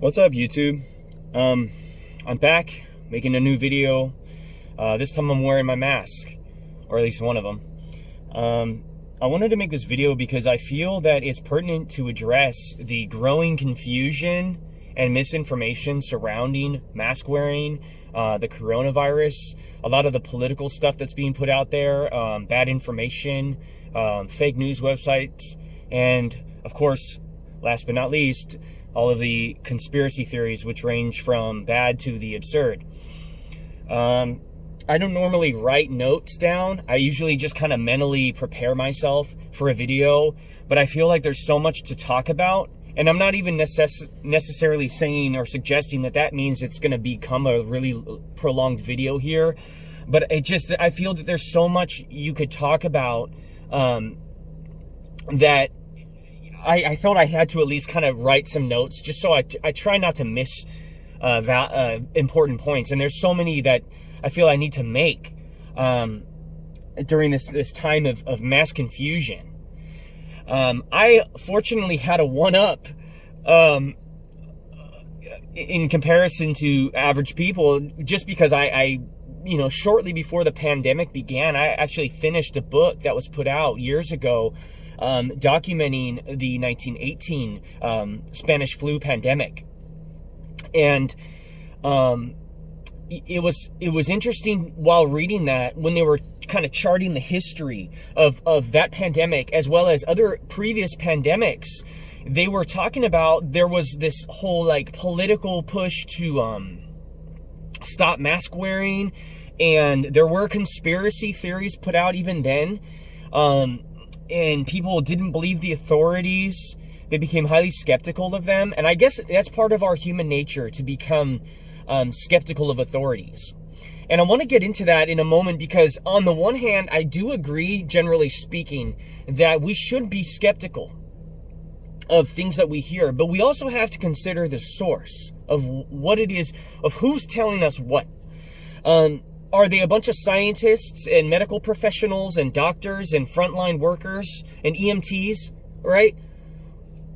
What's up, YouTube? I'm back making a new video. This time I'm wearing my mask, or at least one of them. I wanted to make this video because I feel that it's pertinent to address the growing confusion and misinformation surrounding mask wearing, the coronavirus, a lot of the political stuff that's being put out there, bad information, fake news websites, and of course, last but not least, all of the conspiracy theories, which range from bad to the absurd. I don't normally write notes down. I usually just kind of mentally prepare myself for a video, but I feel like there's so much to talk about, and I'm not even necessarily saying or suggesting that that means it's going to become a really prolonged video here, but I feel that there's so much you could talk about that I felt I had to at least kind of write some notes, just so I try not to miss important points. And there's so many that I feel I need to make during this time of mass confusion. I fortunately had a one-up in comparison to average people, just because I shortly before the pandemic began, I actually finished a book that was put out years ago, documenting the 1918 Spanish flu pandemic. And it was interesting while reading that, when they were kind of charting the history of that pandemic as well as other previous pandemics. They were talking about there was this whole like political push to stop mask wearing, and there were conspiracy theories put out even then. And people didn't believe the authorities. They became highly skeptical of them. And I guess that's part of our human nature, to become skeptical of authorities. And I want to get into that in a moment, because on the one hand, I do agree, generally speaking, that we should be skeptical of things that we hear. But we also have to consider the source of what it is, of who's telling us what. Are they a bunch of scientists and medical professionals and doctors and frontline workers and EMTs, right?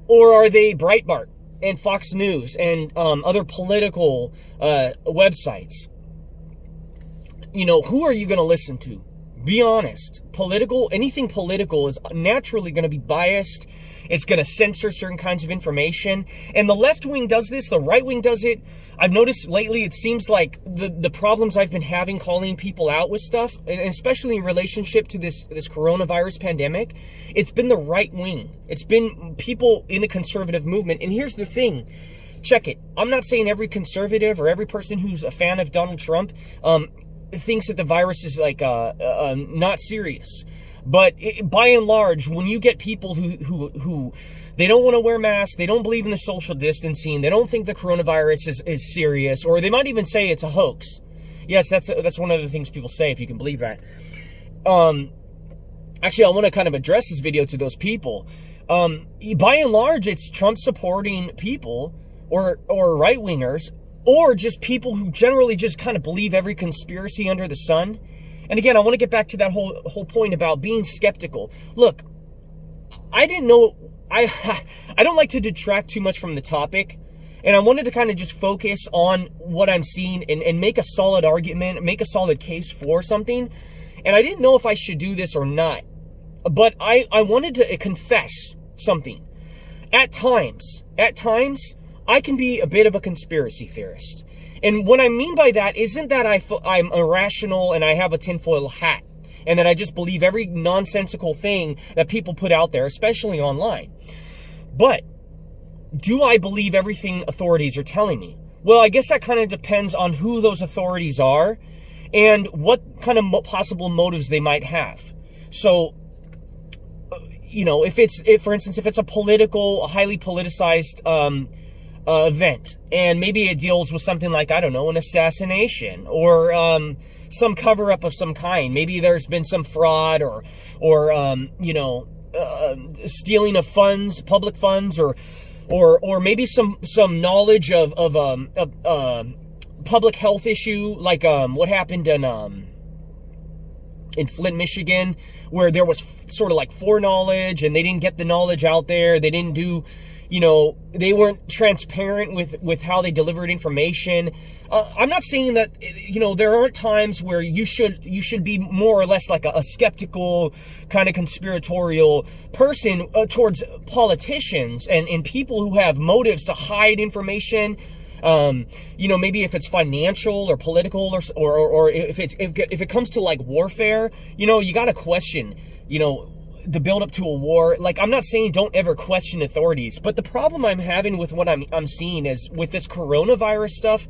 Or are they Breitbart and Fox News and other political websites? Who are you going to listen to? Be honest. Anything political is naturally going to be biased. It's going to censor certain kinds of information. And the left wing does this, the right wing does it. I've noticed lately, it seems like the problems I've been having calling people out with stuff, and especially in relationship to this coronavirus pandemic, it's been the right wing. It's been people in the conservative movement. And here's the thing. Check it. I'm not saying every conservative or every person who's a fan of Donald Trump thinks that the virus is like not serious. But by and large, when you get people who they don't want to wear masks, they don't believe in the social distancing, they don't think the coronavirus is serious, or they might even say it's a hoax. Yes, that's one of the things people say, if you can believe that. Actually, I want to kind of address this video to those people. By and large, it's Trump supporting people, or right-wingers, or just people who generally just kind of believe every conspiracy under the sun. And again, I want to get back to that whole point about being skeptical. Look, I didn't know, I don't like to detract too much from the topic, and I wanted to kind of just focus on what I'm seeing and make a solid argument, make a solid case for something. And I didn't know if I should do this or not, but I wanted to confess something. At times, I can be a bit of a conspiracy theorist. And what I mean by that isn't that I'm irrational and I have a tinfoil hat and that I just believe every nonsensical thing that people put out there, especially online. But do I believe everything authorities are telling me? Well, I guess that kind of depends on who those authorities are and what kind of possible motives they might have. So, for instance, if it's a highly politicized event, and maybe it deals with something like, I don't know, an assassination, or some cover-up of some kind. Maybe there's been some fraud, or stealing of funds, public funds, or maybe some knowledge of public health issue, like what happened in Flint, Michigan, where there was sort of like foreknowledge, and they didn't get the knowledge out there. They didn't do they weren't transparent with how they delivered information. I'm not saying that, there aren't times where you should be more or less like a skeptical kind of conspiratorial person towards politicians and people who have motives to hide information. Maybe if it's financial or political or if it comes to like warfare, you got to question, the build up to a war. Like, I'm not saying don't ever question authorities, but the problem I'm having with what I'm seeing is with this coronavirus stuff,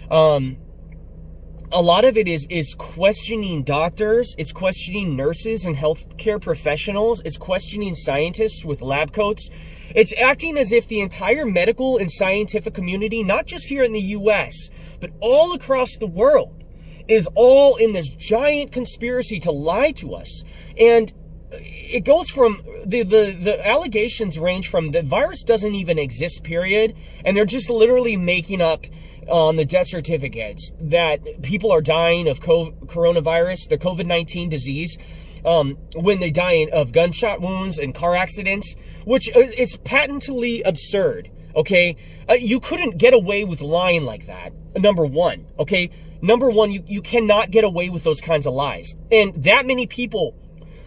a lot of it is questioning doctors, it's questioning nurses and healthcare professionals, it's questioning scientists with lab coats. It's acting as if the entire medical and scientific community, not just here in the US, but all across the world, is all in this giant conspiracy to lie to us. And it goes from the allegations range from the virus doesn't even exist, period, and they're just literally making up on the death certificates that people are dying of coronavirus, the COVID-19 disease, when they die of gunshot wounds and car accidents, which is patently absurd. Okay, you couldn't get away with lying like that. Number one, okay, you cannot get away with those kinds of lies, and that many people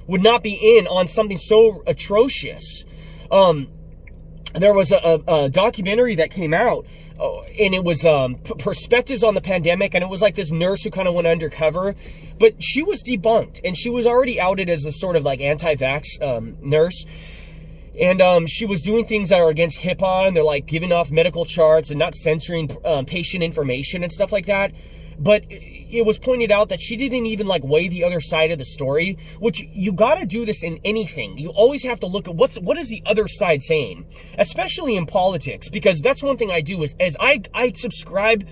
would not be in on something so atrocious. There was a documentary that came out, and it was perspectives on the pandemic, and it was like this nurse who kind of went undercover, but she was debunked, and she was already outed as a sort of like anti-vax nurse. And she was doing things that are against HIPAA, and they're like giving off medical charts and not censoring patient information and stuff like that. But it was pointed out that she didn't even like weigh the other side of the story, which you got to do this in anything. You always have to look at what is the other side saying, especially in politics, because that's one thing I do is I subscribe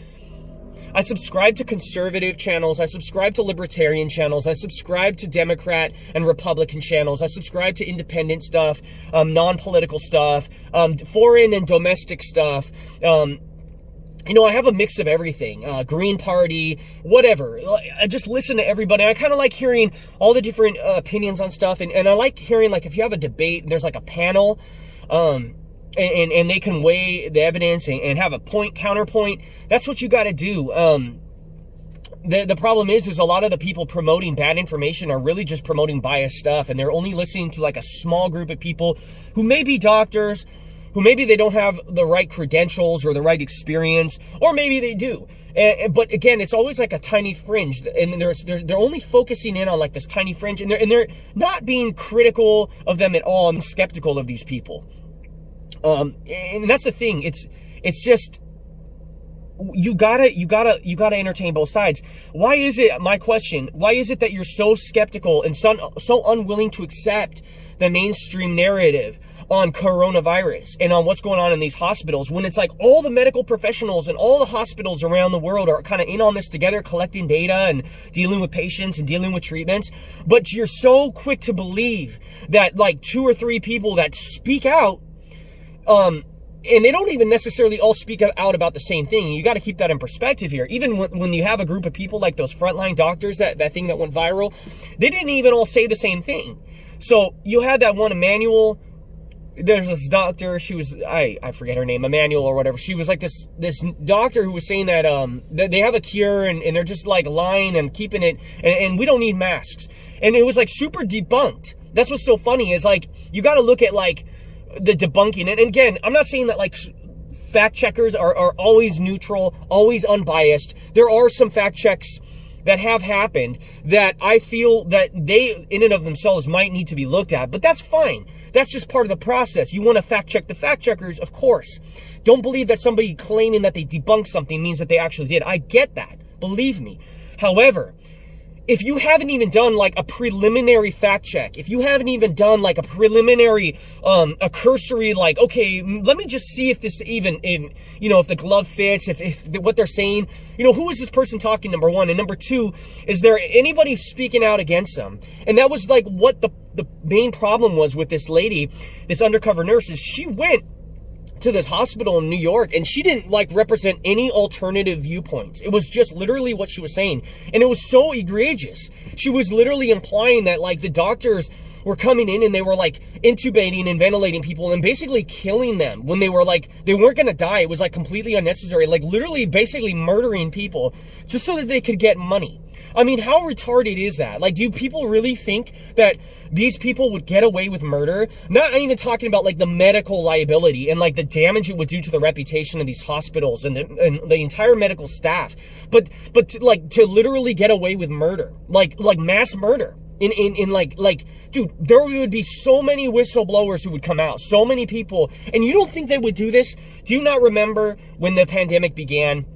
to conservative channels. I subscribe to libertarian channels. I subscribe to Democrat and Republican channels. I subscribe to independent stuff, non-political stuff, foreign and domestic stuff. I have a mix of everything, Green Party, whatever. I just listen to everybody. I kind of like hearing all the different opinions on stuff. And I like hearing, like, if you have a debate and there's like a panel, and they can weigh the evidence and have a counterpoint. That's what you got to do. The problem is a lot of the people promoting bad information are really just promoting biased stuff, and they're only listening to like a small group of people who may be doctors, who maybe they don't have the right credentials or the right experience, or maybe they do. But again, it's always like a tiny fringe, and they're only focusing in on like this tiny fringe, and they're not being critical of them at all and skeptical of these people. And that's the thing. It's just, you gotta entertain both sides. Why is it, my question, why is it that you're so skeptical and so unwilling to accept the mainstream narrative on coronavirus and on what's going on in these hospitals, when it's like all the medical professionals and all the hospitals around the world are kind of in on this together, collecting data and dealing with patients and dealing with treatments, but you're so quick to believe that like 2 or 3 people that speak out, and they don't even necessarily all speak out about the same thing. You got to keep that in perspective here. Even when you have a group of people like those frontline doctors, that thing that went viral, they didn't even all say the same thing. So you had that one Emmanuel. There's this doctor, she was, I forget her name, Emmanuel or whatever. She was like this doctor who was saying that they have a cure and they're just like lying and keeping it, and we don't need masks. And it was like super debunked. That's what's so funny is like, you got to look at like the debunking. And again, I'm not saying that like fact checkers are always neutral, always unbiased. There are some fact checks that have happened that I feel that they in and of themselves might need to be looked at, but that's fine. That's just part of the process. You want to fact check the fact checkers, of course. Don't believe that somebody claiming that they debunked something means that they actually did. I get that, believe me. However, if you haven't even done like a preliminary fact check, if you haven't even done like a preliminary, a cursory, like, okay, let me just see if this even, if the glove fits, if what they're saying, who is this person talking, number one? And number two, is there anybody speaking out against them? And that was like what the main problem was with this lady, this undercover nurse, is she went to this hospital in New York and she didn't like represent any alternative viewpoints. It was just literally what she was saying, and it was so egregious. She was literally implying that like the doctors were coming in and they were like intubating and ventilating people and basically killing them when they were like, they weren't going to die. It was like completely unnecessary, like literally basically murdering people just so that they could get money. I mean, how retarded is that? Like, do people really think that these people would get away with murder? Not even talking about like the medical liability and like the damage it would do to the reputation of these hospitals and the entire medical staff, but to literally get away with murder, like mass murder. Dude, there would be so many whistleblowers who would come out, so many people, and you don't think they would do this? Do you not remember when the pandemic began?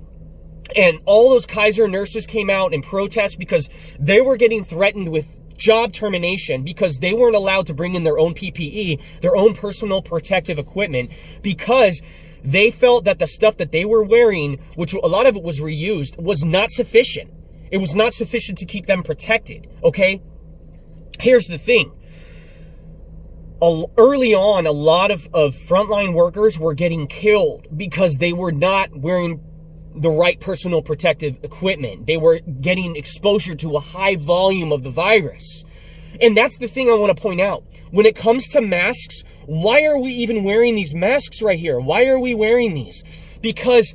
And all those Kaiser nurses came out in protest because they were getting threatened with job termination because they weren't allowed to bring in their own PPE, their own personal protective equipment, because they felt that the stuff that they were wearing, which a lot of it was reused, was not sufficient. It was not sufficient to keep them protected, okay? Here's the thing. Early on, a lot of frontline workers were getting killed because they were not wearing the right personal protective equipment. They were getting exposure to a high volume of the virus. And that's the thing I want to point out. When it comes to masks, why are we even wearing these masks right here? Why are we wearing these? Because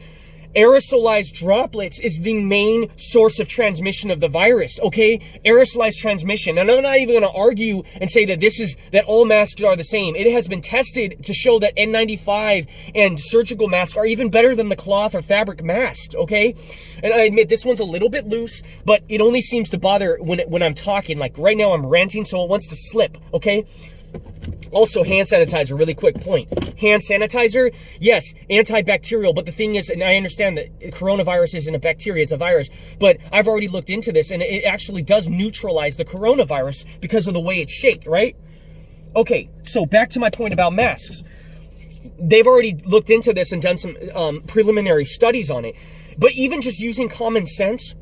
aerosolized droplets is the main source of transmission of the virus, okay? Aerosolized transmission. And I'm not even going to argue and say that all masks are the same. It has been tested to show that N95 and surgical masks are even better than the cloth or fabric masks, okay? And I admit this one's a little bit loose, but it only seems to bother when I'm talking. Like right now I'm ranting, so it wants to slip, okay? Also, hand sanitizer, really quick point. Hand sanitizer, yes, antibacterial, but the thing is, and I understand that coronavirus isn't a bacteria, it's a virus, but I've already looked into this, and it actually does neutralize the coronavirus because of the way it's shaped, right? Okay, so back to my point about masks. They've already looked into this and done some preliminary studies on it, but even just using common sense,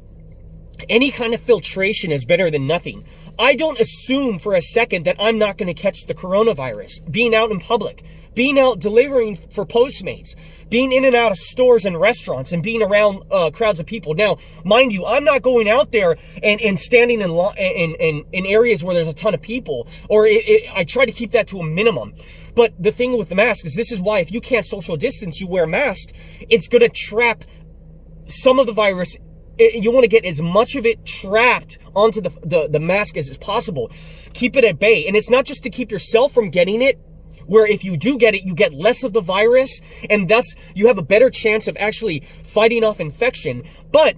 any kind of filtration is better than nothing. I don't assume for a second that I'm not going to catch the coronavirus, being out in public, being out delivering for Postmates, being in and out of stores and restaurants, and being around crowds of people. Now, mind you, I'm not going out there and standing in areas where there's a ton of people, or I try to keep that to a minimum. But the thing with the mask is, this is why if you can't social distance, you wear a mask. It's going to trap some of the virus. You want to get as much of it trapped onto the mask as is possible. Keep it at bay. And it's not just to keep yourself from getting it, where if you do get it, you get less of the virus, and thus you have a better chance of actually fighting off infection. But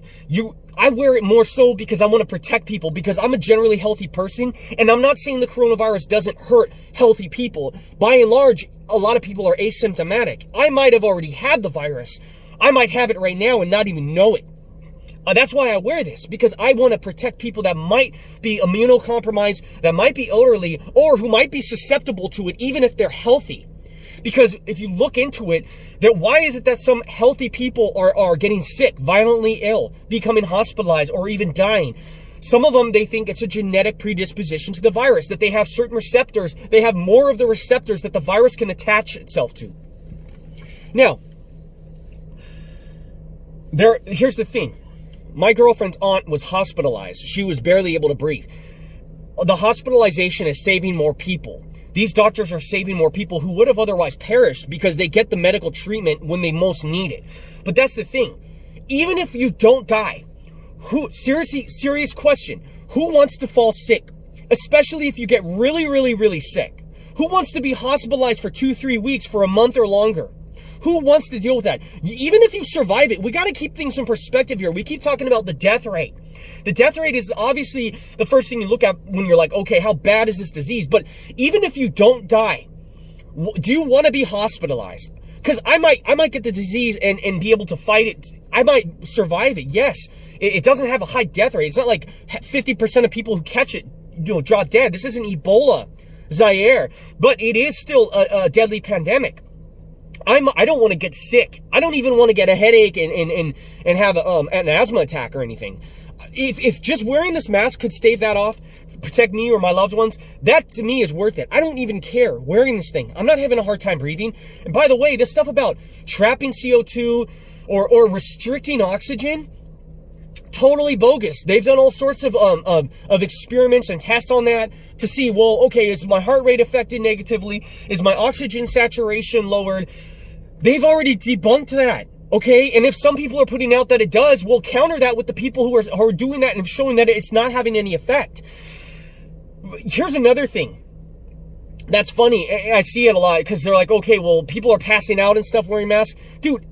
I wear it more so because I want to protect people, because I'm a generally healthy person, and I'm not saying the coronavirus doesn't hurt healthy people. By and large, a lot of people are asymptomatic. I might have already had the virus. I might have it right now and not even know it. That's why I wear this, because I want to protect people that might be immunocompromised, that might be elderly, or who might be susceptible to it, even if they're healthy. Because if you look into it, that why is it that some healthy people are getting sick, violently ill, becoming hospitalized, or even dying? Some of them, they think it's a genetic predisposition to the virus, that they have certain receptors, they have more of the receptors that the virus can attach itself to. Now, here's the thing. My girlfriend's aunt was hospitalized. She was barely able to breathe. The hospitalization is saving more people. These doctors are saving more people who would have otherwise perished because they get the medical treatment when they most need it. But that's the thing. Even if you don't die, serious question, who wants to fall sick? Especially if you get really, really, really sick. Who wants to be hospitalized for 2-3 weeks, for a month or longer? Who wants to deal with that? Even if you survive it, we got to keep things in perspective here. We keep talking about the death rate. The death rate is obviously the first thing you look at when you're like, okay, how bad is this disease? But even if you don't die, do you want to be hospitalized? Because I might get the disease and be able to fight it. I might survive it. Yes, it doesn't have a high death rate. It's not like 50% of people who catch it, drop dead. This isn't Ebola, Zaire, but it is still a deadly pandemic. I don't want to get sick. I don't even want to get a headache and have an asthma attack or anything. If just wearing this mask could stave that off, protect me or my loved ones, that to me is worth it. I don't even care wearing this thing. I'm not having a hard time breathing. And by the way, this stuff about trapping CO2 or restricting oxygen, Totally bogus. They've done all sorts of experiments and tests on that to see, well, okay, is my heart rate affected negatively? Is my oxygen saturation lowered? They've already debunked that. Okay, and if some people are putting out that it does, we'll counter that with the people who are doing that and showing that it's not having any effect. Here's another thing that's funny. I see it a lot because they're like, okay, well, people are passing out and stuff wearing masks. Dude,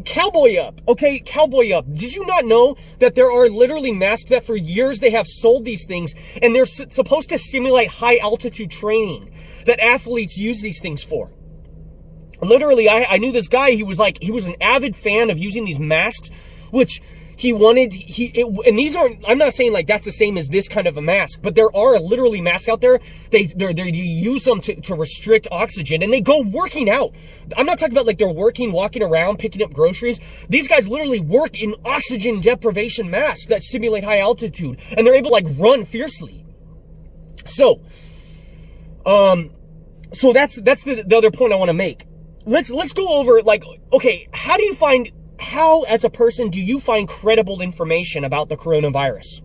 cowboy up, okay? Cowboy up. Did you not know that there are literally masks that for years they have sold these things and they're supposed to simulate high altitude training that athletes use these things for? Literally, I knew this guy. He was an avid fan of using these masks, which and these aren't, I'm not saying like that's the same as this kind of a mask, but there are literally masks out there. They use them to restrict oxygen, and they go working out. I'm not talking about like they're walking around, picking up groceries. These guys literally work in oxygen deprivation masks that simulate high altitude, and they're able to like run fiercely. So that's the other point I want to make. Let's go over like, okay, how as a person do you find credible information about the coronavirus?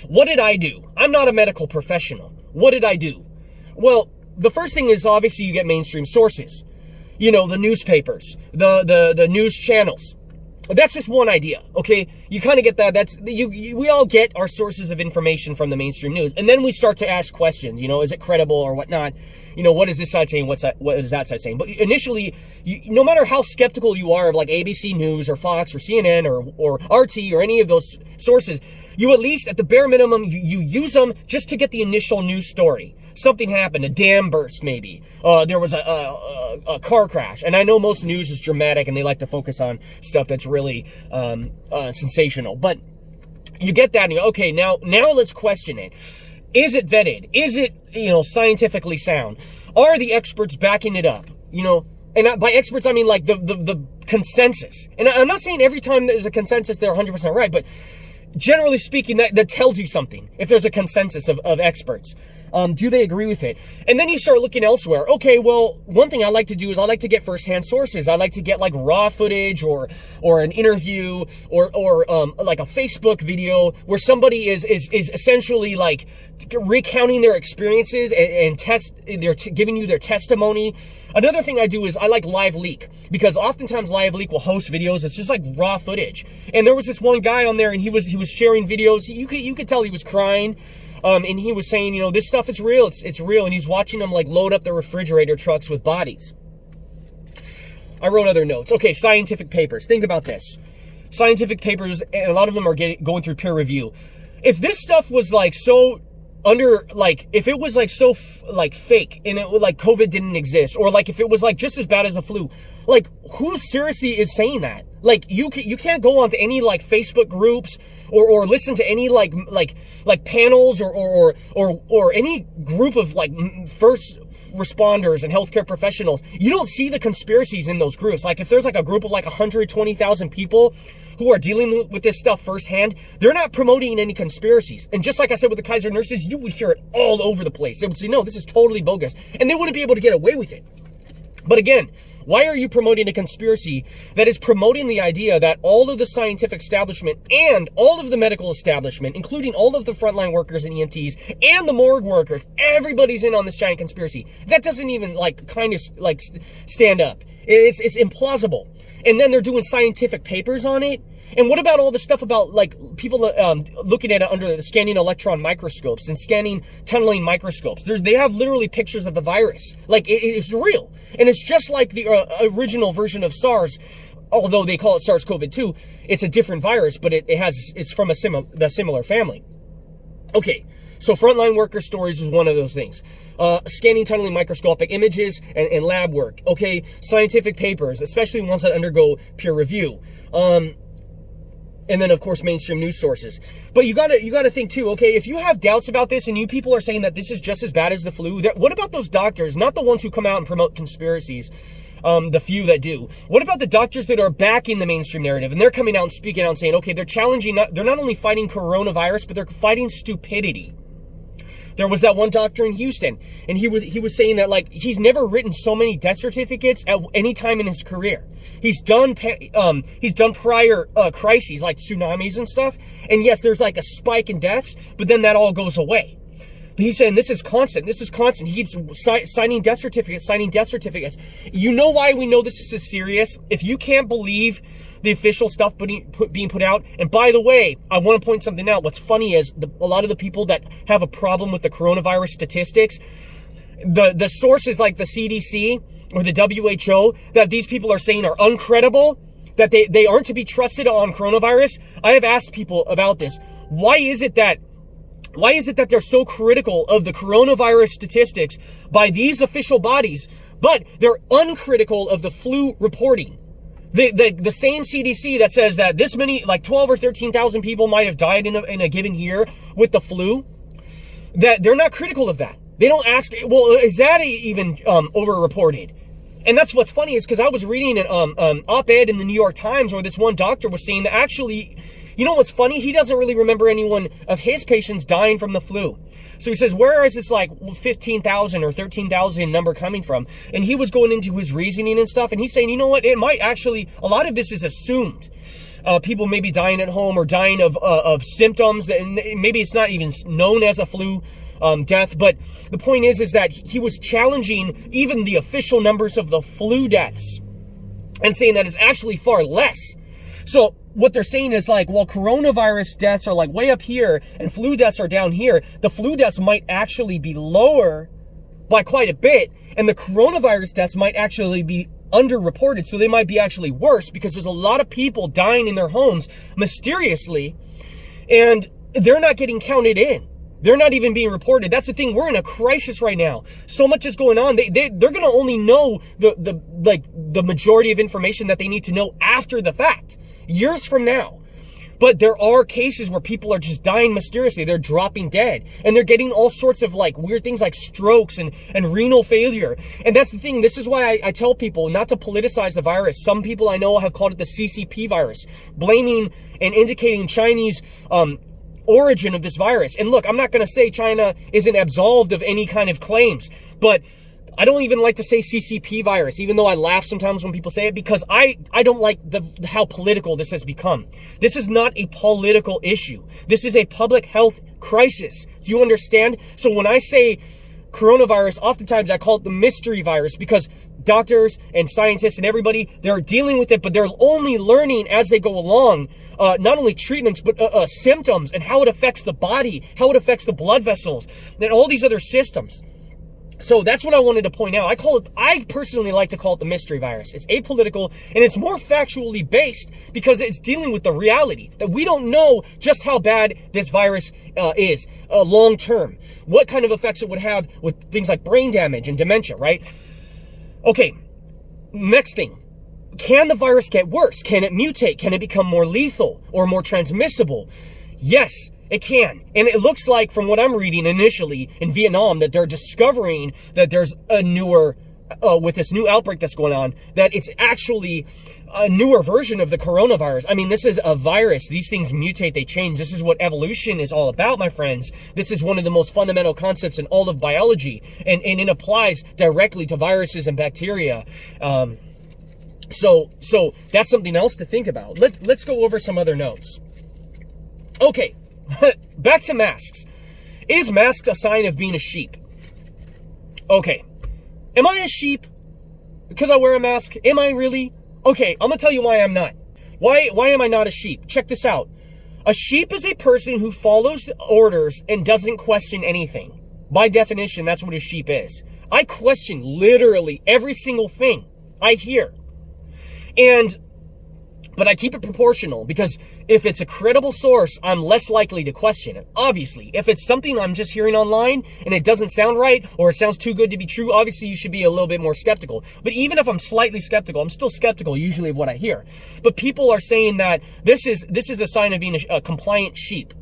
What did I do? I'm not a medical professional. What did I do? Well, the first thing is obviously you get mainstream sources. You know, the newspapers, the news channels. That's just one idea, okay? You kind of get that. We all get our sources of information from the mainstream news. And then we start to ask questions, you know, is it credible or whatnot? You know, what is this side saying? What is that side saying? But initially, no matter how skeptical you are of like ABC News or Fox or CNN or RT or any of those sources, you at least, at the bare minimum, you use them just to get the initial news story. Something happened, a dam burst maybe. There was a car crash. And I know most news is dramatic and they like to focus on stuff that's really sensational. But you get that and you go, okay, now let's question it. Is it vetted? Is it, scientifically sound? Are the experts backing it up? And by experts, I mean like the consensus. And I'm not saying every time there's a consensus, they're 100% right, but generally speaking, that tells you something. If there's a consensus of experts, do they agree with it? And then you start looking elsewhere. Okay, well, one thing I like to do is I like to get firsthand sources. I like to get like raw footage or an interview or like a Facebook video where somebody is essentially like recounting their experiences and they're giving you their testimony. Another thing I do is I like live leak, because oftentimes live leak will host videos. It's just like raw footage. And there was this one guy on there and he was sharing videos. You could tell he was crying. And he was saying, this stuff is real. It's real. And he's watching them like load up the refrigerator trucks with bodies. I wrote other notes. Okay, scientific papers. Think about this. Scientific papers, and a lot of them are going through peer review. If this stuff was like so if it was like so fake and it was like COVID didn't exist, or like if it was like just as bad as a flu, like who seriously is saying that? Like you can't go onto any like Facebook groups or listen to any like panels or any group of like first responders and healthcare professionals. You don't see the conspiracies in those groups. Like if there's like a group of like 120,000 people who are dealing with this stuff firsthand, they're not promoting any conspiracies. And just like I said with the Kaiser nurses, you would hear it all over the place. They would say, no, this is totally bogus. And they wouldn't be able to get away with it. But again, why are you promoting a conspiracy that is promoting the idea that all of the scientific establishment and all of the medical establishment, including all of the frontline workers and EMTs and the morgue workers, everybody's in on this giant conspiracy? That doesn't even stand up. It's implausible. And then they're doing scientific papers on it. And what about all the stuff about like people looking at it under the scanning electron microscopes and scanning tunneling microscopes? They have literally pictures of the virus. Like it's real. And it's just like the original version of SARS, although they call it SARS-CoV-2. It's a different virus, but it's from the similar family. Okay. So frontline worker stories is one of those things. Scanning tunneling microscopic images and lab work. Okay, scientific papers, especially ones that undergo peer review. And then of course mainstream news sources. But you gotta think too. Okay, if you have doubts about this and you people are saying that this is just as bad as the flu, what about those doctors? Not the ones who come out and promote conspiracies. The few that do. What about the doctors that are backing the mainstream narrative and they're coming out and speaking out and saying, okay, they're challenging. They're not only fighting coronavirus, but they're fighting stupidity. There was that one doctor in Houston, and he was saying that, like, he's never written so many death certificates at any time in his career. He's done prior crises like tsunamis and stuff, and yes, there's like a spike in deaths, but then that all goes away. But he's saying this is constant. This is constant. He keeps signing death certificates, You know why we know this is serious? If you can't believe the official stuff being put out, and by the way, I want to point something out. What's funny is a lot of the people that have a problem with the coronavirus statistics, the sources like the CDC or the WHO that these people are saying are uncredible, that they aren't to be trusted on coronavirus. I have asked people about this. Why is it that they're so critical of the coronavirus statistics by these official bodies, but they're uncritical of the flu reporting? The same CDC that says that this many, like 12 or 13,000 people might have died in a given year with the flu, that they're not critical of that. They don't ask, well, is that even over-reported? And that's what's funny is because I was reading an op-ed in the New York Times where this one doctor was saying that actually, you know what's funny? He doesn't really remember anyone of his patients dying from the flu. So he says, where is this like 15,000 or 13,000 number coming from? And he was going into his reasoning and stuff. And he's saying, you know what? It might actually, a lot of this is assumed. People may be dying at home or dying of symptoms that maybe it's not even known as a flu death. But the point is that he was challenging even the official numbers of the flu deaths and saying that it's actually far less. So what they're saying is like, well, coronavirus deaths are like way up here and flu deaths are down here. The flu deaths might actually be lower by quite a bit, and the coronavirus deaths might actually be underreported, so they might be actually worse because there's a lot of people dying in their homes mysteriously, and they're not getting counted in. They're not even being reported. That's the thing. We're in a crisis right now. So much is going on. They're going to only know the majority of information that they need to know after the fact, years from now. But there are cases where people are just dying mysteriously. They're dropping dead. And they're getting all sorts of like weird things like strokes and renal failure. And that's the thing. This is why I tell people not to politicize the virus. Some people I know have called it the CCP virus, blaming and indicating Chinese origin of this virus. And look, I'm not going to say China isn't absolved of any kind of claims, but I don't even like to say CCP virus, even though I laugh sometimes when people say it, because I don't like how political this has become. This is not a political issue. This is a public health crisis. Do you understand? So when I say coronavirus, oftentimes I call it the mystery virus because doctors and scientists and everybody, they're dealing with it, but they're only learning as they go along, not only treatments, but symptoms and how it affects the body, how it affects the blood vessels, and all these other systems. So that's what I wanted to point out. I personally like to call it the mystery virus. It's apolitical and it's more factually based because it's dealing with the reality that we don't know just how bad this virus is long term. What kind of effects it would have with things like brain damage and dementia, right? Okay, next thing. Can the virus get worse? Can it mutate? Can it become more lethal or more transmissible? Yes, it can. And it looks like, from what I'm reading initially in Vietnam, that they're discovering that there's a newer, with this new outbreak that's going on, that it's actually a newer version of the coronavirus. I mean, this is a virus. These things mutate, they change. This is what evolution is all about, my friends. This is one of the most fundamental concepts in all of biology. And it applies directly to viruses and bacteria. So that's something else to think about. Let's go over some other notes. Okay. Back to masks. Is masks a sign of being a sheep? Okay. Am I a sheep because I wear a mask? Am I really? Okay, I'm going to tell you why I'm not. Why am I not a sheep? Check this out. A sheep is a person who follows orders and doesn't question anything. By definition, that's what a sheep is. I question literally every single thing I hear. But I keep it proportional because if it's a credible source, I'm less likely to question it. Obviously, if it's something I'm just hearing online and it doesn't sound right or it sounds too good to be true, obviously you should be a little bit more skeptical. But even if I'm slightly skeptical, I'm still skeptical usually of what I hear. But people are saying that this is a sign of being a compliant sheep.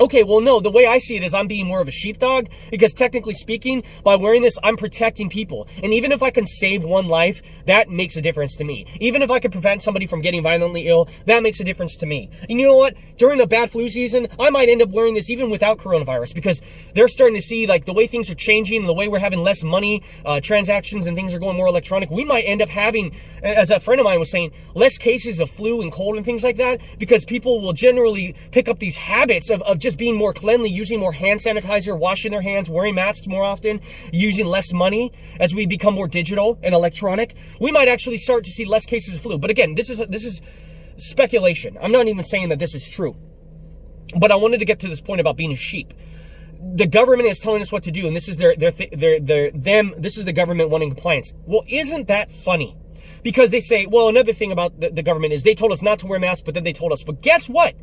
Okay, well, no, the way I see it is I'm being more of a sheepdog, because technically speaking, by wearing this, I'm protecting people. And even if I can save one life, that makes a difference to me. Even if I can prevent somebody from getting violently ill, that makes a difference to me. And you know what? During a bad flu season, I might end up wearing this even without coronavirus, because they're starting to see like the way things are changing, the way we're having less money, transactions and things are going more electronic. We might end up having, as a friend of mine was saying, less cases of flu and cold and things like that, because people will generally pick up these habits of just being more cleanly, using more hand sanitizer, washing their hands, wearing masks more often, using less money as we become more digital and electronic. We might actually start to see less cases of flu. But again, this is speculation. I'm not even saying that this is true. But I wanted to get to this point about being a sheep. The government is telling us what to do, and this is this is the government wanting compliance. Well, isn't that funny? Because they say, well, another thing about the government is they told us not to wear masks, but then they told us. But guess what?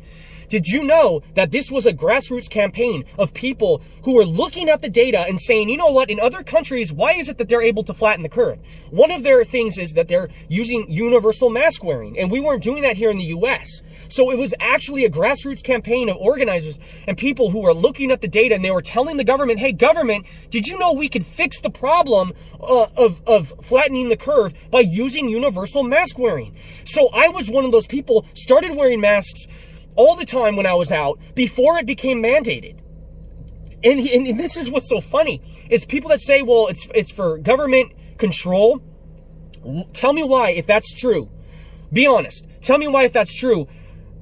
Did you know that this was a grassroots campaign of people who were looking at the data and saying, you know what, in other countries, why is it that they're able to flatten the curve? One of their things is that they're using universal mask wearing, and we weren't doing that here in the US. So it was actually a grassroots campaign of organizers and people who were looking at the data, and they were telling the government, hey, government, did you know we could fix the problem of flattening the curve by using universal mask wearing? So I was one of those people, started wearing masks all the time when I was out before it became mandated. And this is what's so funny, is people that say, well, it's for government control. Tell me why, if that's true. Be honest. Tell me why, if that's true.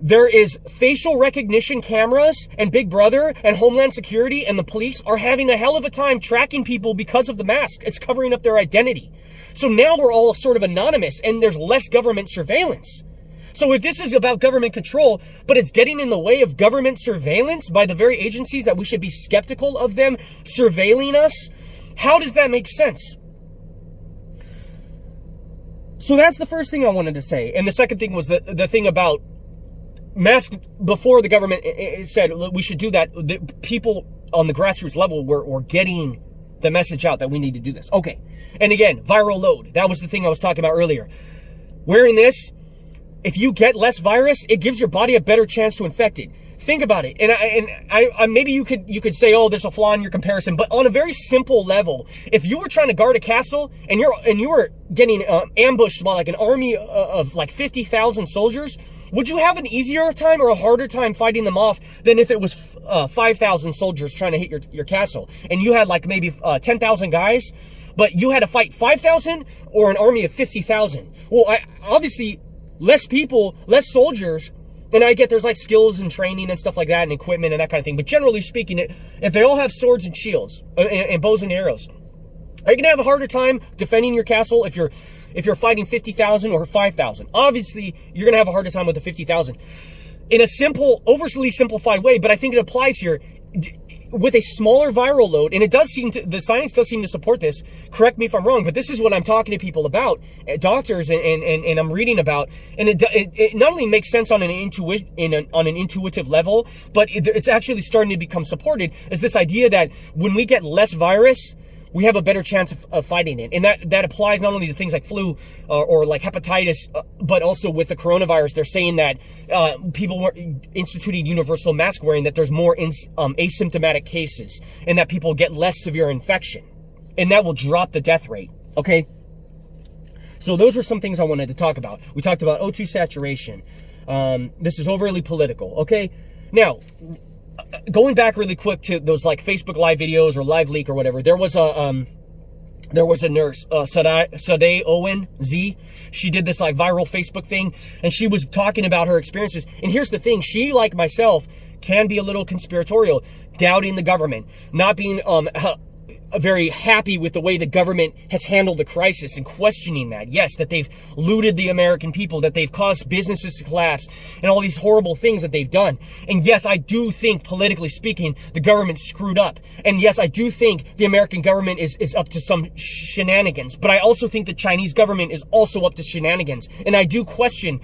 There is facial recognition cameras, and Big Brother and Homeland Security and the police are having a hell of a time tracking people because of the mask. It's covering up their identity. So now we're all sort of anonymous, and there's less government surveillance. So if this is about government control, but it's getting in the way of government surveillance by the very agencies that we should be skeptical of them surveilling us, how does that make sense? So that's the first thing I wanted to say. And the second thing was the thing about masks. Before the government said we should do that, the people on the grassroots level were getting the message out that we need to do this. Okay. And again, viral load. That was the thing I was talking about earlier. Wearing this, if you get less virus, it gives your body a better chance to infect it. Think about it. And I maybe you could say, oh, there's a flaw in your comparison, but on a very simple level, if you were trying to guard a castle and you were getting ambushed by like an army of like 50,000 soldiers, would you have an easier time or a harder time fighting them off than if it was 5,000 soldiers trying to hit your castle and you had like maybe 10,000 guys, but you had to fight 5,000 or an army of 50,000? Well, obviously less people, less soldiers. And I get there's like skills and training and stuff like that and equipment and that kind of thing. But generally speaking, if they all have swords and shields and bows and arrows, are you going to have a harder time defending your castle if you're fighting 50,000 or 5,000? Obviously, you're going to have a harder time with the 50,000. In a simple, overly simplified way, but I think it applies here. With a smaller viral load, and the science does seem to support this. Correct me if I'm wrong, but this is what I'm talking to people about, doctors, and I'm reading about, and it not only makes sense on an intuitive level, but it's actually starting to become supported. Is this idea that when we get less virus, we have a better chance of fighting it. And that applies not only to things like flu or like hepatitis, but also with the coronavirus. They're saying that people were instituting universal mask wearing, that there's more asymptomatic cases and that people get less severe infection. And that will drop the death rate, okay? So those are some things I wanted to talk about. We talked about O2 saturation. This is overly political, okay? Now, going back really quick to those like Facebook live videos or live leak or whatever, there was a nurse, Sade Owen Z. She did this like viral Facebook thing, and she was talking about her experiences. And here's the thing: she, like myself, can be a little conspiratorial, doubting the government, not being very happy with the way the government has handled the crisis and questioning that. Yes, that they've looted the American people, that they've caused businesses to collapse and all these horrible things that they've done. And yes, I do think, politically speaking, the government screwed up. And yes, I do think the American government is up to some shenanigans. But I also think the Chinese government is also up to shenanigans. And I do question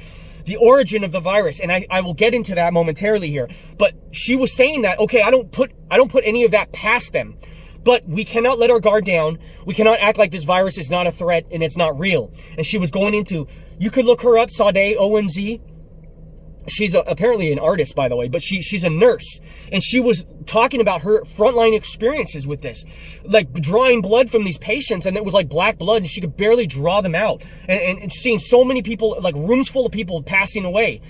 the origin of the virus, and I will get into that momentarily here. But she was saying that, okay, I don't put any of that past them. But we cannot let our guard down. We cannot act like this virus is not a threat and it's not real. And she was going into, you could look her up, Sade OMZ. She's apparently an artist, by the way, but she's a nurse, and she was talking about her frontline experiences with this, like drawing blood from these patients, and it was like black blood, and she could barely draw them out, and seeing so many people, like rooms full of people passing away,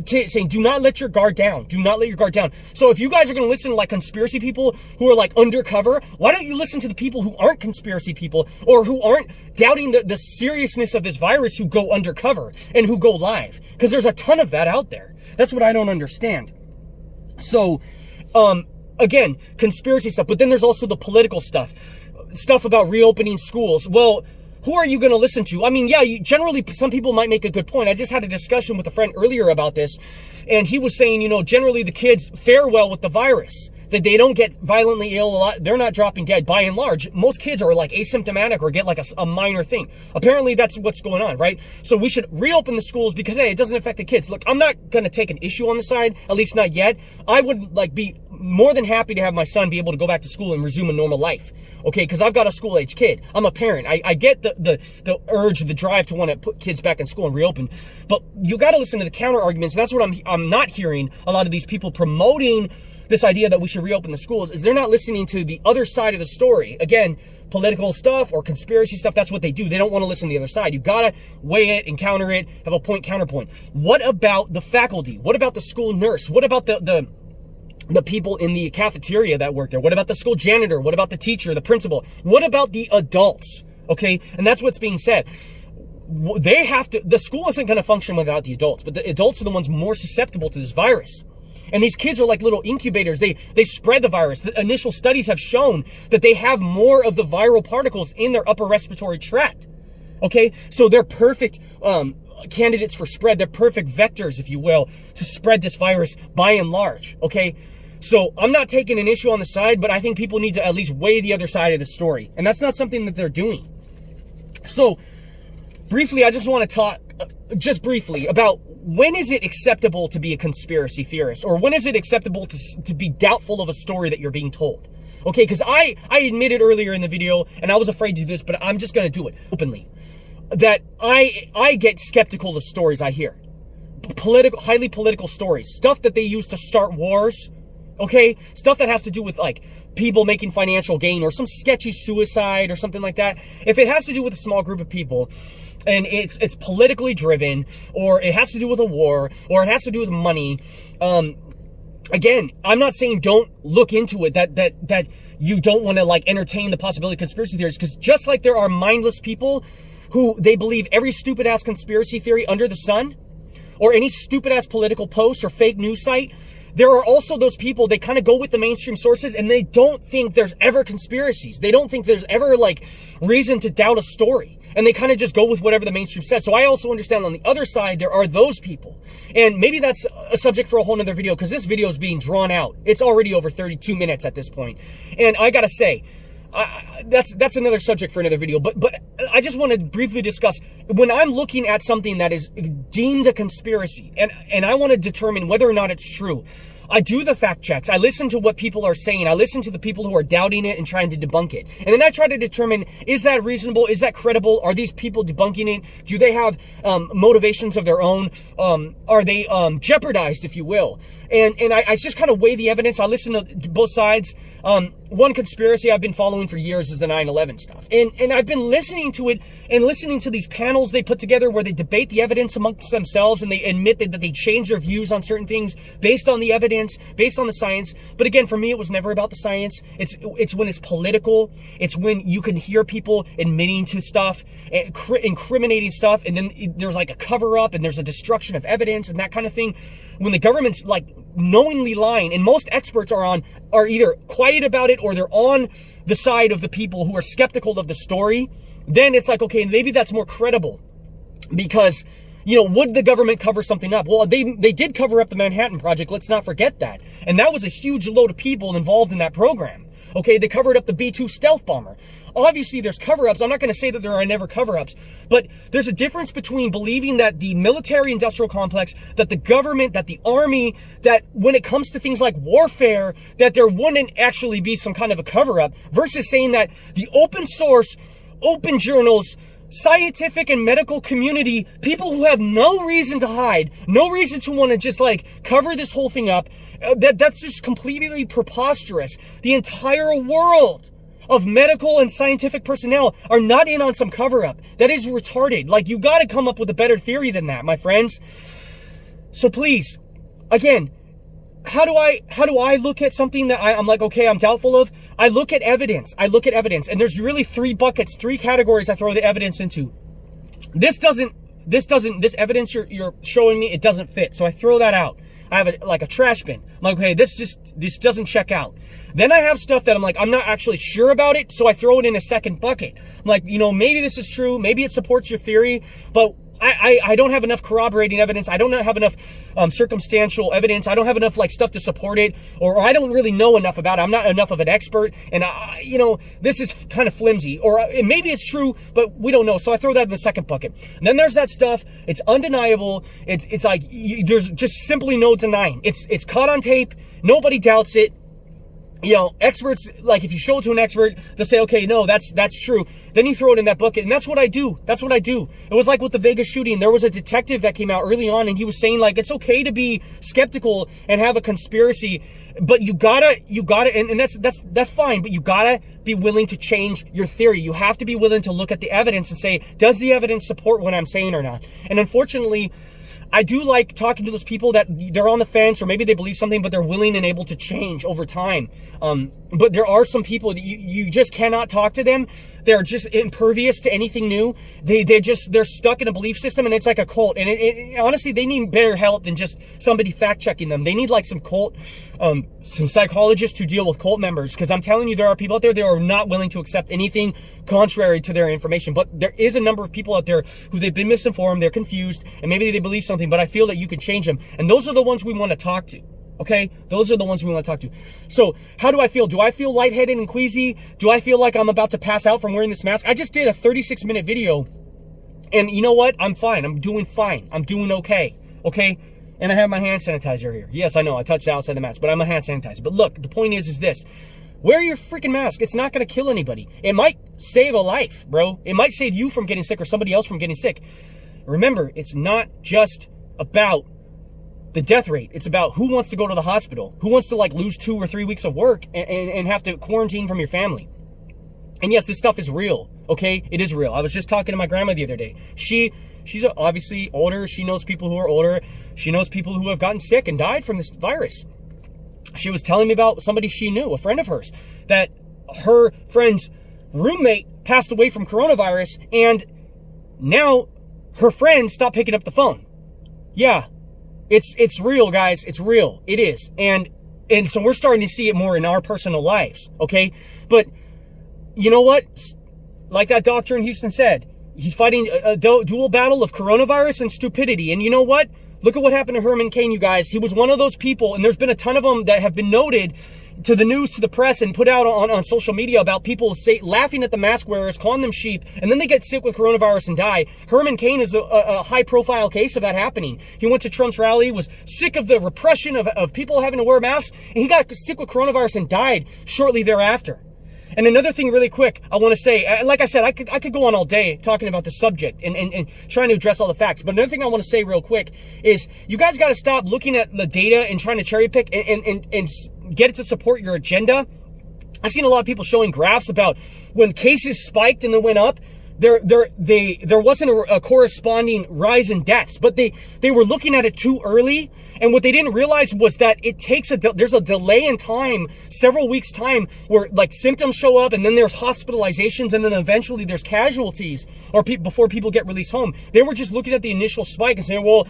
saying, do not let your guard down. Do not let your guard down. So if you guys are going to listen to like conspiracy people who are like undercover, why don't you listen to the people who aren't conspiracy people, or who aren't doubting the seriousness of this virus, who go undercover and who go live? Because there's a ton of that out there. That's what I don't understand. So, again, conspiracy stuff, but then there's also the political stuff about reopening schools. Well, who are you going to listen to? I mean, yeah, generally, some people might make a good point. I just had a discussion with a friend earlier about this, and he was saying, you know, generally the kids fare well with the virus, that they don't get violently ill a lot. They're not dropping dead by and large. Most kids are like asymptomatic or get like a minor thing. Apparently that's what's going on, right? So we should reopen the schools because, hey, it doesn't affect the kids. Look, I'm not going to take an issue on the side, at least not yet. I would like be more than happy to have my son be able to go back to school and resume a normal life. Okay, because I've got a school-age kid. I'm a parent. I get the urge, the drive to want to put kids back in school and reopen. But you got to listen to the counter arguments. And that's what I'm not hearing a lot of these people promoting this idea that we should reopen the schools, is they're not listening to the other side of the story. Again, political stuff or conspiracy stuff, that's what they do. They don't want to listen to the other side. You got to weigh it and counter it, have a point counterpoint. What about the faculty? What about the school nurse? What about the people in the cafeteria that work there? What about the school janitor? What about the teacher, the principal? What about the adults? Okay, and that's what's being said. They have to, the school isn't going to function without the adults, but the adults are the ones more susceptible to this virus. And these kids are like little incubators. They spread the virus. The initial studies have shown that they have more of the viral particles in their upper respiratory tract. Okay, so they're perfect candidates for spread. They're perfect vectors, if you will, to spread this virus by and large. Okay, so I'm not taking an issue on the side, but I think people need to at least weigh the other side of the story. And that's not something that they're doing. So briefly, I just want to talk just briefly about when is it acceptable to be a conspiracy theorist, or when is it acceptable to be doubtful of a story that you're being told? Okay, because I admitted earlier in the video, and I was afraid to do this, but I'm just going to do it openly, that I get skeptical of stories I hear. Highly political stories, stuff that they use to start wars, okay? Stuff that has to do with like people making financial gain or some sketchy suicide or something like that. If it has to do with a small group of people, and it's politically driven, or it has to do with a war, or it has to do with money, again, I'm not saying don't look into it, that you don't want to like entertain the possibility of conspiracy theories, because just like there are mindless people who they believe every stupid ass conspiracy theory under the sun, or any stupid ass political post or fake news site, there are also those people, they kind of go with the mainstream sources and they don't think there's ever conspiracies. They don't think there's ever like reason to doubt a story. And they kind of just go with whatever the mainstream says. So I also understand on the other side, there are those people. And maybe that's a subject for a whole nother video, because this video is being drawn out. It's already over 32 minutes at this point. And I gotta say, that's another subject for another video. But I just want to briefly discuss, when I'm looking at something that is deemed a conspiracy, and I want to determine whether or not it's true, I do the fact checks. I listen to what people are saying. I listen to the people who are doubting it and trying to debunk it. And then I try to determine, is that reasonable? Is that credible? Are these people debunking it? Do they have motivations of their own? Are they jeopardized, if you will? And I just kind of weigh the evidence. I listen to both sides. One conspiracy I've been following for years is the 9/11 stuff. And I've been listening to it and listening to these panels they put together where they debate the evidence amongst themselves, and they admit that they change their views on certain things based on the evidence, based on the science. But again, for me, it was never about the science. It's when it's political. It's when you can hear people admitting to stuff, incriminating stuff, and then there's like a cover up and there's a destruction of evidence and that kind of thing. When the government's like knowingly lying, and most experts are either quiet about it or they're on the side of the people who are skeptical of the story, then it's like, okay, maybe that's more credible. Because, you know, would the government cover something up? Well, they did cover up the Manhattan Project. Let's not forget that. And that was a huge load of people involved in that program. Okay, they covered up the B-2 stealth bomber. Obviously, there's cover-ups. I'm not going to say that there are never cover-ups, but there's a difference between believing that the military-industrial complex, that the government, that the army, that when it comes to things like warfare, that there wouldn't actually be some kind of a cover-up, versus saying that the open source, open journals, scientific and medical community, people who have no reason to hide, no reason to want to just like cover this whole thing up. That's just completely preposterous. The entire world of medical and scientific personnel are not in on some cover-up. That is retarded. Like, you got to come up with a better theory than that, my friends. So please, again, how do I look at something that I'm like, okay, I'm doubtful of? I look at evidence. And there's really three buckets, three categories I throw the evidence into. This evidence you're showing me, it doesn't fit. So I throw that out. I have a trash bin. I'm like, okay, this doesn't check out. Then I have stuff that I'm like, I'm not actually sure about it, so I throw it in a second bucket. I'm like, maybe this is true, maybe it supports your theory, but I don't have enough corroborating evidence. I don't have enough circumstantial evidence. I don't have enough like stuff to support it, or I don't really know enough about it. I'm not enough of an expert, and this is kind of flimsy, or maybe it's true, but we don't know. So I throw that in the second bucket. And then there's that stuff. It's undeniable. It's like there's just simply no denying. It's caught on tape. Nobody doubts it. Experts, like if you show it to an expert, they'll say, okay, no, that's true. Then you throw it in that bucket, and that's what I do. It was like with the Vegas shooting. There was a detective that came out early on, and he was saying like, it's okay to be skeptical and have a conspiracy, but you gotta, and that's fine, but you gotta be willing to change your theory. You have to be willing to look at the evidence and say, does the evidence support what I'm saying or not? And unfortunately, I do like talking to those people that they're on the fence, or maybe they believe something, but they're willing and able to change over time. But there are some people that you just cannot talk to them. They're just impervious to anything new. They're stuck in a belief system, and it's like a cult. And honestly, they need better help than just somebody fact checking them. They need like some psychologists to deal with cult members. Because I'm telling you, there are people out there that are not willing to accept anything contrary to their information. But there is a number of people out there who they've been misinformed, they're confused, and maybe they believe something, but I feel that you can change them. And those are the ones we want to talk to. Okay? Those are the ones we want to talk to. So how do I feel? Do I feel lightheaded and queasy? Do I feel like I'm about to pass out from wearing this mask? I just did a 36-minute video, and you know what? I'm fine. I'm doing fine. I'm doing okay. Okay? And I have my hand sanitizer here. Yes, I know. I touched outside the mask, but I'm a hand sanitizer. But look, the point is this. Wear your freaking mask. It's not going to kill anybody. It might save a life, bro. It might save you from getting sick or somebody else from getting sick. Remember, it's not just about the death rate. It's about who wants to go to the hospital, who wants to like lose 2 or 3 weeks of work and have to quarantine from your family. And yes, this stuff is real. Okay, it is real. I was just talking to my grandma the other day. She's obviously older. She knows people who are older. She knows people who have gotten sick and died from this virus. She was telling me about somebody she knew, a friend of hers, that her friend's roommate passed away from coronavirus, and now her friend stopped picking up the phone. Yeah, it's real, guys. It's real. It is. And so we're starting to see it more in our personal lives, okay? But you know what? Like that doctor in Houston said, he's fighting a dual battle of coronavirus and stupidity. And you know what? Look at what happened to Herman Cain, you guys. He was one of those people, and there's been a ton of them that have been noted to the news, to the press, and put out on social media about people laughing at the mask wearers, calling them sheep, and then they get sick with coronavirus and die. Herman Cain is a high-profile case of that happening. He went to Trump's rally, was sick of the repression of people having to wear masks, and he got sick with coronavirus and died shortly thereafter. And another thing really quick I want to say, like I said, I could go on all day talking about the subject and trying to address all the facts. But another thing I want to say real quick is you guys got to stop looking at the data and trying to cherry pick and get it to support your agenda. I've seen a lot of people showing graphs about when cases spiked and then went up. There wasn't a corresponding rise in deaths, but they were looking at it too early. And what they didn't realize was that it takes there's a delay in time, several weeks time, where like symptoms show up, and then there's hospitalizations, and then eventually there's casualties or before people get released home. They were just looking at the initial spike and saying, well,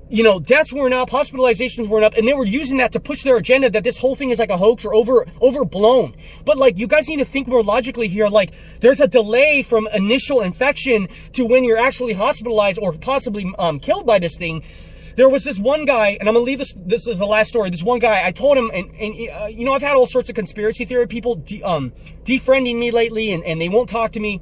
you know, deaths weren't up, hospitalizations weren't up, and they were using that to push their agenda that this whole thing is like a hoax or overblown. But like, you guys need to think more logically here. Like, there's a delay from initial infection to when you're actually hospitalized or possibly killed by this thing. There was this one guy, and I'm gonna leave this is the last story. This one guy, I told him, and you know, I've had all sorts of conspiracy theory people defriending me lately, and they won't talk to me,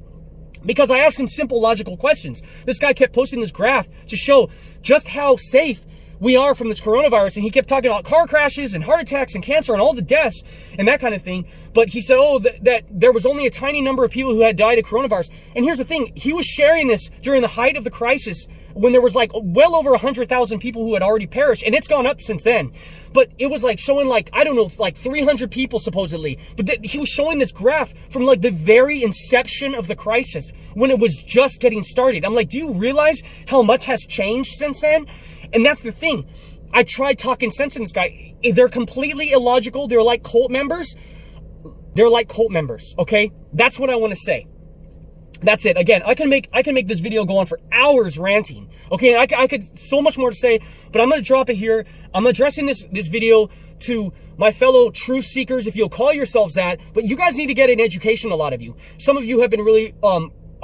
because I asked him simple, logical questions. This guy kept posting this graph to show just how safe we are from this coronavirus. And he kept talking about car crashes and heart attacks and cancer and all the deaths and that kind of thing. But he said, oh, that there was only a tiny number of people who had died of coronavirus. And here's the thing. He was sharing this during the height of the crisis when there was like well over 100,000 people who had already perished. And it's gone up since then. But it was like showing like, I don't know, like 300 people supposedly. But he was showing this graph from like the very inception of the crisis when it was just getting started. I'm like, do you realize how much has changed since then? And that's the thing. I tried talking sense in this guy. They're completely illogical. They're like cult members. They're like cult members, okay? That's what I want to say. That's it. Again, I can make this video go on for hours ranting. Okay, I could so much more to say, but I'm going to drop it here. I'm addressing this video to my fellow truth seekers, if you'll call yourselves that. But you guys need to get an education, a lot of you. Some of you have been really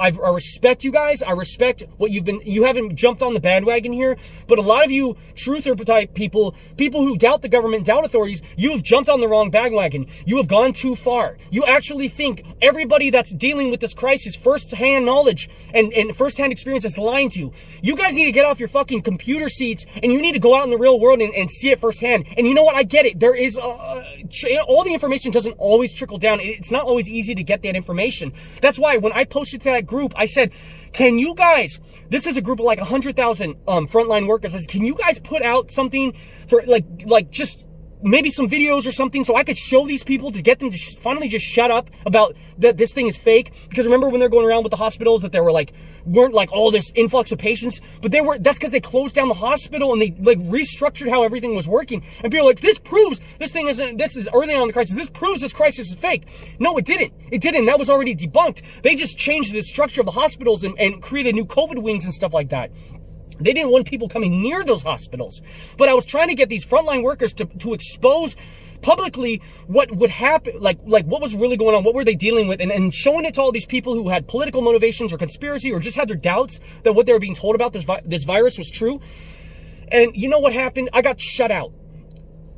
I respect you guys. I respect what you haven't jumped on the bandwagon here, but a lot of you truther type people who doubt the government, doubt authorities, you have jumped on the wrong bandwagon. You have gone too far. You actually think everybody that's dealing with this crisis, firsthand knowledge and firsthand experience is lying to you. You guys need to get off your fucking computer seats and you need to go out in the real world and see it firsthand. And you know what? I get it. There is, all the information doesn't always trickle down. It's not always easy to get that information. That's why when I posted to that group, I said, can you guys, this is a group of like 100,000 frontline workers. I said, can you guys put out something for like just maybe some videos or something so I could show these people to get them to finally just shut up about that this thing is fake? Because remember when they're going around with the hospitals that they were like, weren't like all this influx of patients, but that's because they closed down the hospital and they like restructured how everything was working. And people are like, this proves this is early on in the crisis. This proves this crisis is fake. No, it didn't. It didn't. That was already debunked. They just changed the structure of the hospitals and created new COVID wings and stuff like that. They didn't want people coming near those hospitals. But I was trying to get these frontline workers to expose publicly what would happen, like what was really going on, what were they dealing with, and showing it to all these people who had political motivations or conspiracy or just had their doubts that what they were being told about this virus was true. And you know what happened? I got shut out.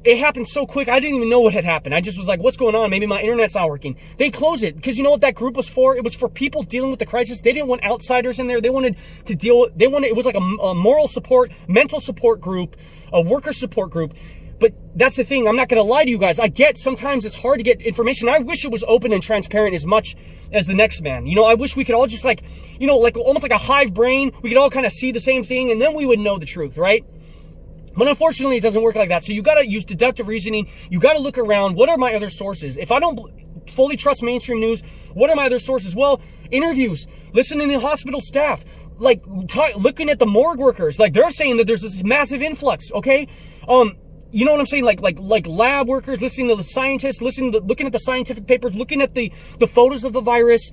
It happened so quick, I didn't even know what had happened. I just was like, what's going on? Maybe my internet's not working. They closed it because you know what that group was for? It was for people dealing with the crisis. They didn't want outsiders in there. They wanted to it was like a moral support, mental support group, a worker support group. But that's the thing. I'm not going to lie to you guys. I get sometimes it's hard to get information. I wish it was open and transparent as much as the next man. You know, I wish we could all just like, you know, like almost like a hive brain. We could all kind of see the same thing and then we would know the truth, right? But unfortunately, it doesn't work like that. So you got to use deductive reasoning. You got to look around. What are my other sources? If I don't fully trust mainstream news, what are my other sources? Well, interviews, listening to the hospital staff, like looking at the morgue workers. Like they're saying that there's this massive influx, okay? You know what I'm saying? Like lab workers, listening to the scientists, looking at the scientific papers, looking at the photos of the virus.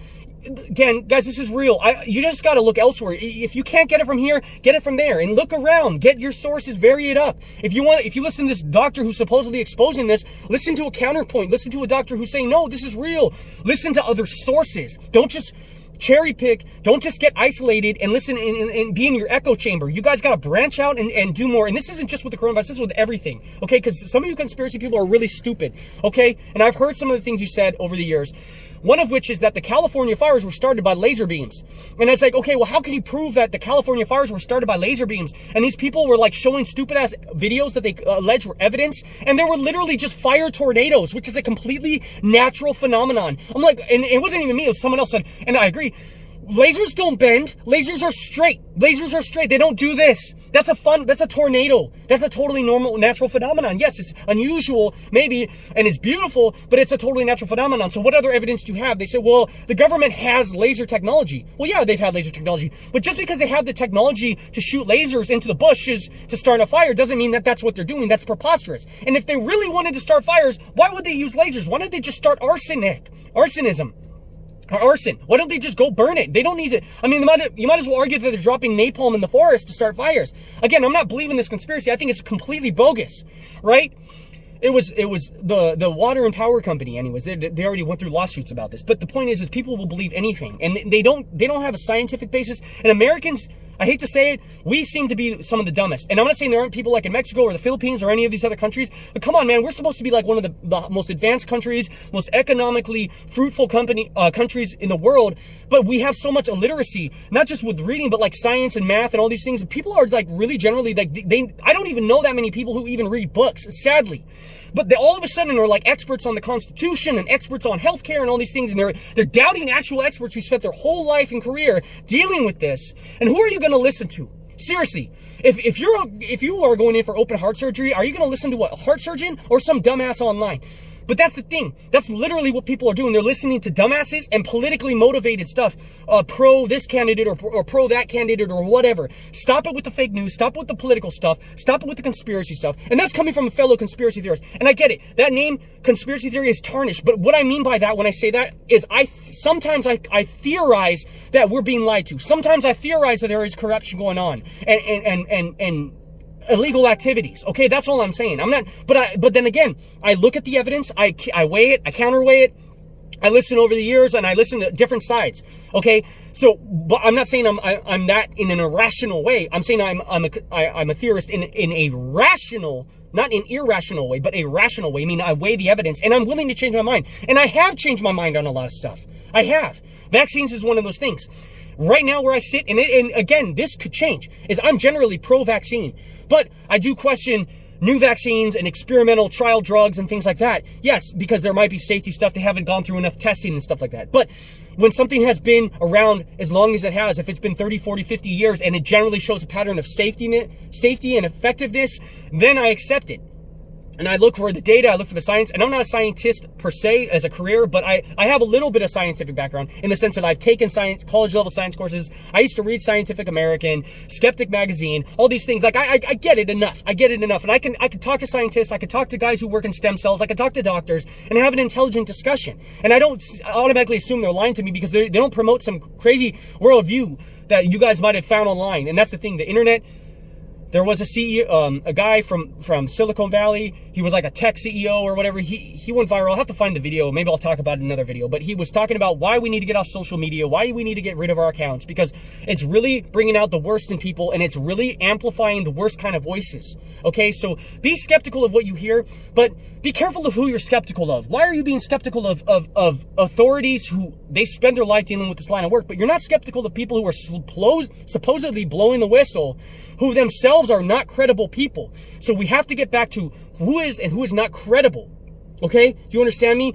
Again, guys, this is real. You just got to look elsewhere. If you can't get it from here, get it from there and look around. Get your sources, vary it up. If you listen to this doctor who's supposedly exposing this, listen to a counterpoint. Listen to a doctor who's saying, no, this is real. Listen to other sources. Don't just cherry pick. Don't just get isolated and listen and be in your echo chamber. You guys got to branch out and do more. And this isn't just with the coronavirus, this is with everything. Okay? Because some of you conspiracy people are really stupid. Okay? And I've heard some of the things you said over the years. One of which is that the California fires were started by laser beams. And it's like, okay, well, how can you prove that the California fires were started by laser beams? And these people were like showing stupid ass videos that they alleged were evidence. And they were literally just fire tornadoes, which is a completely natural phenomenon. I'm like, and it wasn't even me, it was someone else said, and I agree. Lasers don't bend. Lasers are straight. Lasers are straight. They don't do this. That's a tornado. That's a totally normal, natural phenomenon. Yes, it's unusual, maybe, and it's beautiful, but it's a totally natural phenomenon. So what other evidence do you have? They say, well, the government has laser technology. Well, yeah, they've had laser technology, but just because they have the technology to shoot lasers into the bushes to start a fire doesn't mean that that's what they're doing. That's preposterous. And if they really wanted to start fires, why would they use lasers? Why don't they just start arsonism? Or arson. Why don't they just go burn it? They don't need to. I mean, you might as well argue that they're dropping napalm in the forest to start fires. Again, I'm not believing this conspiracy. I think it's completely bogus, right? It was the water and power company. Anyways, they already went through lawsuits about this. But the point is people will believe anything, and they don't have a scientific basis. And Americans, I hate to say it, we seem to be some of the dumbest. And I'm not saying there aren't people like in Mexico or the Philippines or any of these other countries, but come on, man, we're supposed to be like one of the most advanced countries, most economically fruitful countries in the world, but we have so much illiteracy, not just with reading, but like science and math and all these things. People are like really generally, like I don't even know that many people who even read books, sadly. But they all of a sudden are like experts on the Constitution and experts on healthcare and all these things, and they're doubting actual experts who spent their whole life and career dealing with this. And who are you going to listen to? Seriously, if you are going in for open heart surgery, are you going to listen to what, a heart surgeon or some dumbass online? But that's the thing. That's literally what people are doing. They're listening to dumbasses and politically motivated stuff, pro this candidate or pro that candidate or whatever. Stop it with the fake news. Stop it with the political stuff. Stop it with the conspiracy stuff. And that's coming from a fellow conspiracy theorist. And I get it. That name, conspiracy theory, is tarnished. But what I mean by that when I say that is sometimes I theorize that we're being lied to. Sometimes I theorize that there is corruption going on and illegal activities. Okay, that's all I'm saying. I'm not, but then again, I look at the evidence, I weigh it, I counterweigh it, I listen over the years, and I listen to different sides. Okay, so but I'm not saying I'm that in an irrational way. I'm saying I'm a theorist in a rational, not an irrational way, but a rational way. I mean, I weigh the evidence, and I'm willing to change my mind, and I have changed my mind on a lot of stuff. I have. Vaccines is one of those things. Right now where I sit, and again, this could change, is I'm generally pro-vaccine, but I do question new vaccines and experimental trial drugs and things like that. Yes, because there might be safety stuff. They haven't gone through enough testing and stuff like that. But when something has been around as long as it has, if it's been 30, 40, 50 years, and it generally shows a pattern of safety and effectiveness, then I accept it. And I look for the data, I look for the science, and I'm not a scientist per se as a career, but I have a little bit of scientific background in the sense that I've taken science, college level science courses. I used to read Scientific American, Skeptic Magazine, all these things. Like I get it enough. I get it enough. And I can talk to scientists, I can talk to guys who work in stem cells, I can talk to doctors and have an intelligent discussion. And I don't automatically assume they're lying to me because they don't promote some crazy worldview that you guys might have found online. And that's the thing, the internet. There was a CEO, a guy from Silicon Valley. He was like a tech CEO or whatever. He went viral. I'll have to find the video. Maybe I'll talk about it in another video. But he was talking about why we need to get off social media, why we need to get rid of our accounts, because it's really bringing out the worst in people and it's really amplifying the worst kind of voices. Okay, so be skeptical of what you hear, but be careful of who you're skeptical of. Why are you being skeptical of authorities who they spend their life dealing with this line of work, but you're not skeptical of people who are supposedly blowing the whistle, who themselves are not credible people? So we have to get back to who is and who is not credible. Okay? Do you understand me?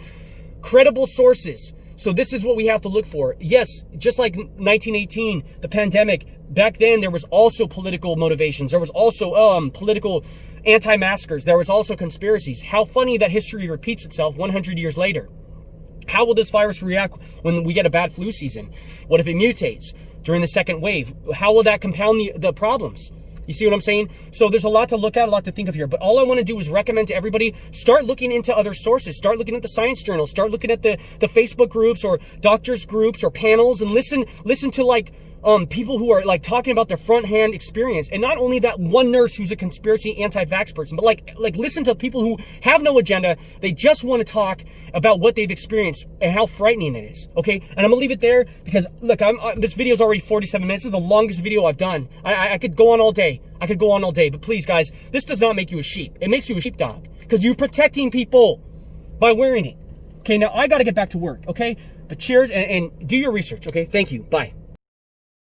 Credible sources. So this is what we have to look for. Yes, just like 1918, the pandemic, back then there was also political motivations. There was also political anti-maskers. There was also conspiracies. How funny that history repeats itself 100 years later. How will this virus react when we get a bad flu season? What if it mutates during the second wave? How will that compound the problems? You see what I'm saying? So there's a lot to look at, a lot to think of here. But all I want to do is recommend to everybody, start looking into other sources. Start looking at the science journals. Start looking at the Facebook groups or doctors groups or panels, and listen to like people who are like talking about their front-hand experience. And not only that, one nurse who's a conspiracy anti-vax person, but like listen to people who have no agenda. They just want to talk about what they've experienced and how frightening it is. Okay, and I'm gonna leave it there because look, this video is already 47 minutes. This is the longest video I've done. I could go on all day. I could go on all day, but please, guys, this does not make you a sheep. It makes you a sheepdog because you're protecting people by wearing it. Okay, now I got to get back to work. Okay, but cheers and do your research. Okay, thank you. Bye.